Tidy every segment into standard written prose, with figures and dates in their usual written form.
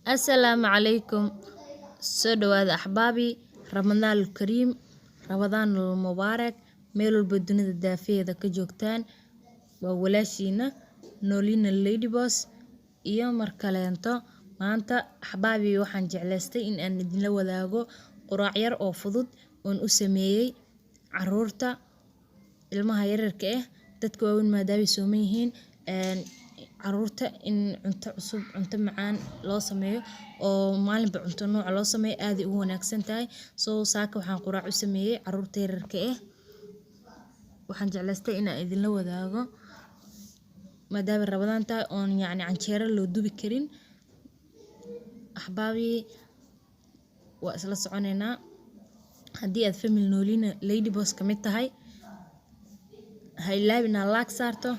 السلام عليكم. سودو هذا أحبابي، رمضان الكريم، رمضان المبارك. ميلو البدون الدافية ذا كجوكتان وولاشينا نولين الليدي بوس iyo markaleento maanta axbaabi waxaan jeclaystay in aan idin la wadaago quraac yar oo fudud oon u sameeyay caruurta ilmaha yararka ah dadka waaweyn maadaama sooman yihiin caruurta in cunto cusub cunto macaan loo sameeyo oo maalinba cunto nooc loo sameeyo aad ay ugu wanaagsan tahay soo saaka waxaan quraac u sameeyay caruurta yararka ah waxaan jeclaystay in aan idin la wadaago maadaama Ramadan tahay oon canjeero loo dubi karin axbaabi waa isla soconeynaa haddii aad family noolina lady boss ka mid tahay ha ilaawin inaad like saarto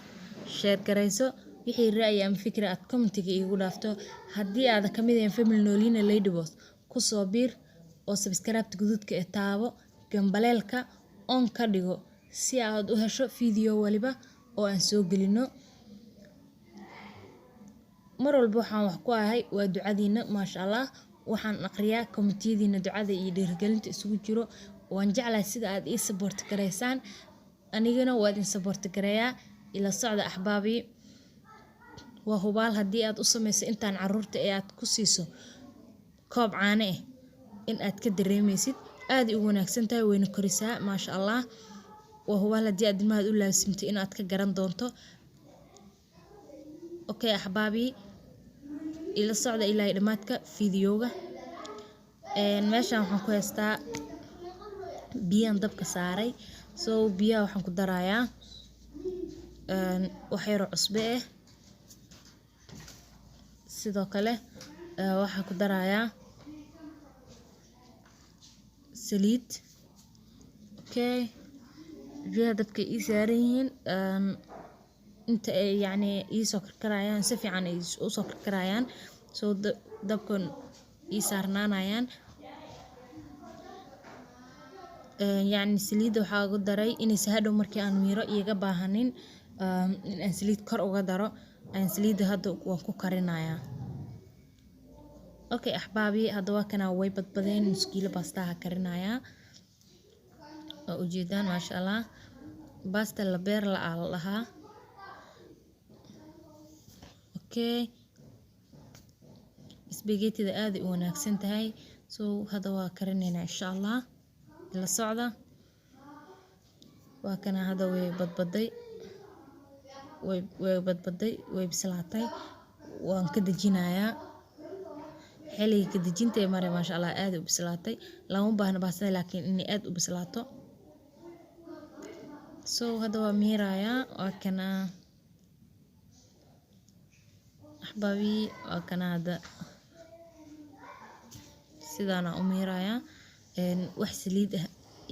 share garayso wixii ra'yi ama fikir aad commentiga iigu dhaafto haddii aad ka mid yahay family noolina lady boss ku soo biir oo subscribe guduudka ee taabo gambaleelka on ka dhigo si aad u hesho video waliba oo aan soo gelino mar walba waxaan wax ku ahay waa ducadiina maasha Allah waxaan aqriyaa commentiyadiina ducada iyo dhiirigelinta isugu jiro waan jeclahay sida aad ii support gareysaan anigana waa idin support gareeyaa ila socda axbaabi waa hubaal haddii aad u samayso intaan caruurta ee aad ku siiso koob caano ah in aad ka dareemaysid aad ugu wanaagsan tahay wayna korisaa maasha Allah waa hubaal haddii aad ilmaha u laasimto in aad ka garan doonto okay axbaabi ila socda ilaa dhamaadka videoga meeshaan waxaan ku haystaa biyaan dabka saaray soo biyaha waxaan ku darayaa wax yar oo cusbo ah sidoo kale waxaan ku darayaa saliid okay biyaha dabka ii saaran yihiin inta ay ii soo karkarayaan si fiican ay u soo karkarayaan soo dabkan ii saarnaanayaan saliida waxaa ugu daray inaysan hadhow markii aan miiro iiga baahanin in aan saliid kor uga daro aan saliida hadda waan ku karinayaa okay axbaabi hadda waa kana way badbadeen nus kiilo baastaha karinayaa oo ujeedaan maasha Allah baasta la beer la lahaa okay spaghetti-da aad u wanaagsan tahay soo hada waa karineynaa insha Allah la socda waa kana hada way badbaday way bislaatay waan ka dajinayaa xilliga ka dajinta ee mare maasha Allah aad u bislaatay lama baahna baastada laakiin in aad u bislaato soo hada waa miirayaa waa kana axbaabi waa kana hada sidaana u miirayaa wax saliid ah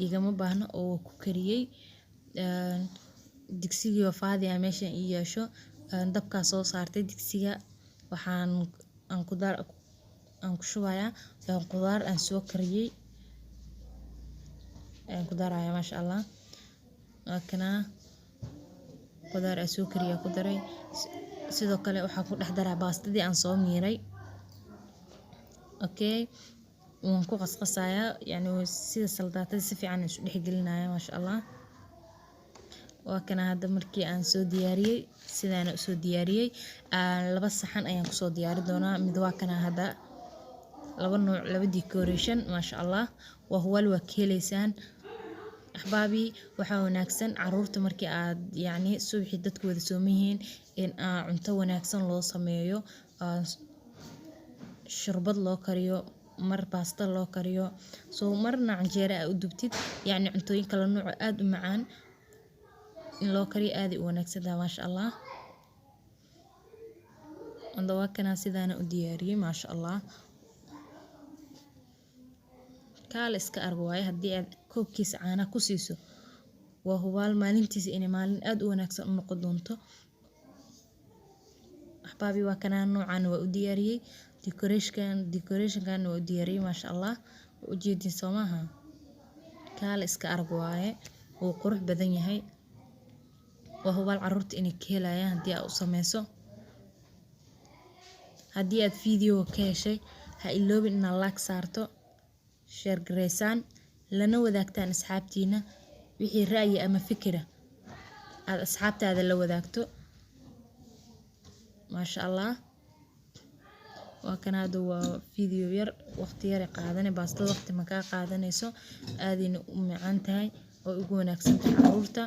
igama baahna oo ku kariyay digsiga faadi ah meesha ii yeesho dabka soo saartay digsiga waxaan aan ku shubayaa qudaar aan soo kariyay aan ku darayaa maasha Allah waa kana qudaar aan soo kariyay ku daray sidoo kale waxaan ku dhex daraa baastadii aan soo miiray okay waan ku qasqasayaa sida saldatada si fiican isu dhex gelinayaa maasha Allah waa kana hadda markii aan soo diyaariyay sidaan u soo diyaariyay laba saxan ayaan ku soo diyaari doonaa mid waa kana hadda laba nooc laba decoration maasha Allah waa huwal waa keeleysaan axbaabi waxa wanaagsan caruurta markii aad subaxii dadku wada sooman yihiin in cunto wanaagsan loo sameeyo sharbad loo kariyo mar baasta loo kariyo soo marna canjeera u dubtid cuntooyin kala nooc aad u macaan in loo kariyo aad u wanaagsan tahay maasha Allah anda waa kana sidaan u diyaariyay maasha Allah kaala iska argwaay haddii aad koobkiisa caana ku siiso waa hubaal maalintiisa inay maalin aad u wanaagsan u noqon doonto axbaabi waa kana noocan waa u diyaariyay decoration-kan waa u diyaariyay maasha Allah ujeedin Soomaha kaala iska argwaay oo qurux badan yahay waa hubaal caruurta inay ka helayaan haddii aad u sameyso haddii aad video ka heshay ha iloobin inaad like saarto, share gareysaan, lana wadaagtaan asxaabtiina wixii ra'yi ama fikira aad asxaabtaada la wadaagto. maasha Allah waa kan hada waa video yar waqti yar qaadanay baastada waqti ma ka qaadanayso aadina u macaan tahay oo ugu wanaagsan tahay carruurta.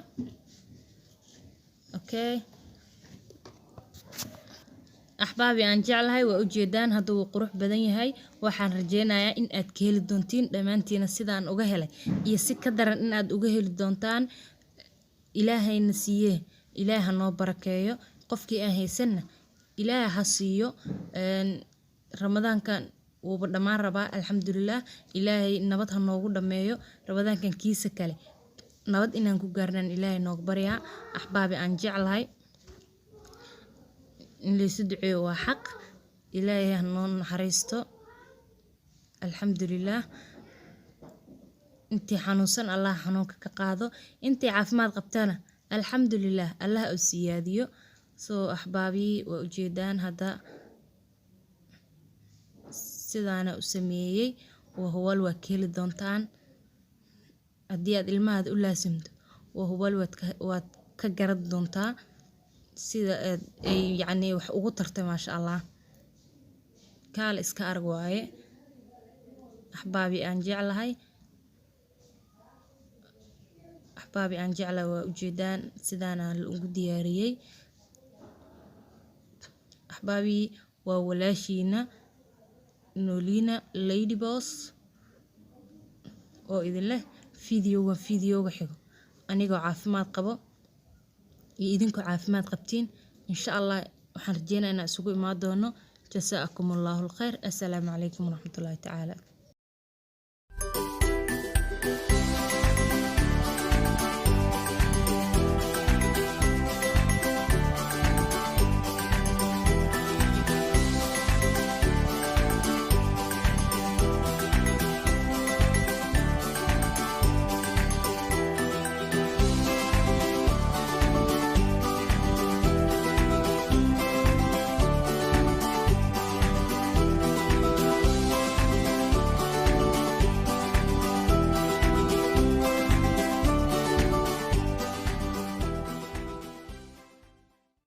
okay axbaabi aan jeclahay waa ujeedaan hadda wuu qurux badan yahay. waxaan rajeynayaa in aad ka heli doontiin dhammaantiina sidaan uga helay iyo si ka daran in aad uga heli doontaan. ilaahayna siiye, ilaaha noo barakeeyo, qofkii aan haysanna ilaaha ha siiyo. ramadaankan wuuba dhammaan rabaa, alxamdulillaah. ilaahay nabad ha noogu dhameeyo ramadaankan kiisa kale nabad inaan ku gaarnaan ilaahay noogu baryaa. axbaabi aan jeclahay in laysu duceeyo waa xaq, ilaahay ha noo naxariisto, alxamdulillaah. intii xanuunsan allah xanuunka ka qaado, intii caafimaad qabtana alxamdulillaah allah u siyaadiyo. soo axbaabi waa ujeedaan hadda sidaana u sameeyay waa huwal waa ka heli doontaan. haddii aad ilmahaada u laasimto waa huwal waad ka garan doontaa sida ay yacni wax ugu tartay maasha Allah. kaala iska arag waaye axbaabi aan jeclahay. axbaabi aan jeclahay waa ujeedaan sidaana ugu diyaariyay. axbaabi waa walaashiina Noolina Lady Boss oo idin leh videoga xigo anigoo caafimaad qabo iyo idinkoo caafimaad qabtiin insha Allah. waxaan rajeynayaa inaan isugu imaan doono. jasaakumullahu khayr. assalaamu calaykum waraxmatullaahi tacaala.